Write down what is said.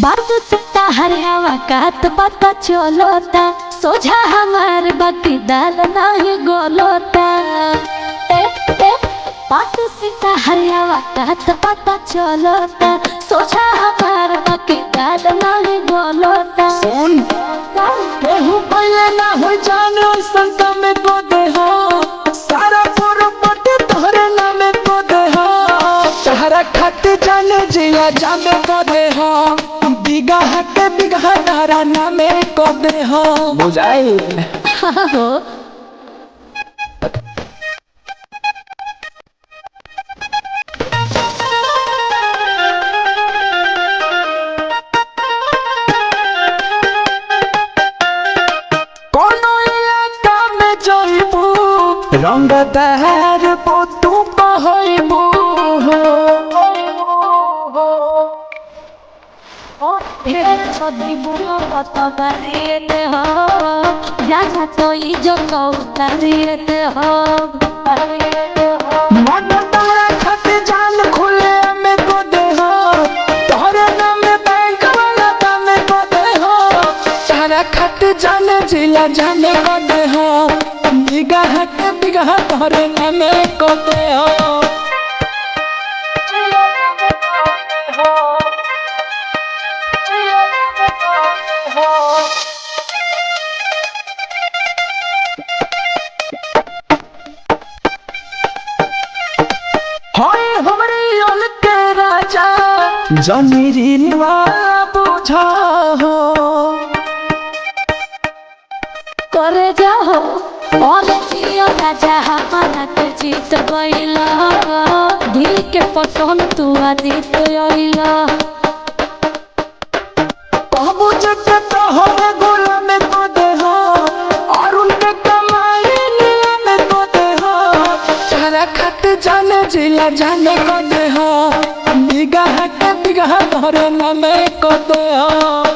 बाजू से हरियावा कात पता चलोता सोझा हमार बाकी दाल नहीं गोलोता। बाजू से हरियावा कात पता चलोता सोझा हमार बाकी दाल नहीं गोलोता। सुन केहू पहले ना हो जाने संता में को दे हो सारा प्रॉपर्टी तोहरे नामे को दे हो तहरा खाते जाने जिया जामे को दे हो बिगा हटे बिगा तारा नामे को दे हो बुझाई। हाँ हो रंग तहर पोतू कहबू छोदी बुढ़ो कत बारियते हो जाना तो ई जो कौतारियते हो मन तारा खाते जान खुले में को दे हो तोहरे नाम बैंक वाला में को दे हो तारा खाते जाने जिला जाने को दे हो बिगह के बिगह तोहरे नाम को दे हो। हमरी ओल के राजा जमीरी निवा बुझा हो करे जाओ और जियो राजा हमारा के जीत गइला दिल के पसंद तू आदित आइला कहबू जग तोहरे गुलाम में को दे हो और उनके कमाई में को दे हो तारा खाते जाने जिला जाने को दे हो बिगह के बिगह तोहरे नाम को दे हो।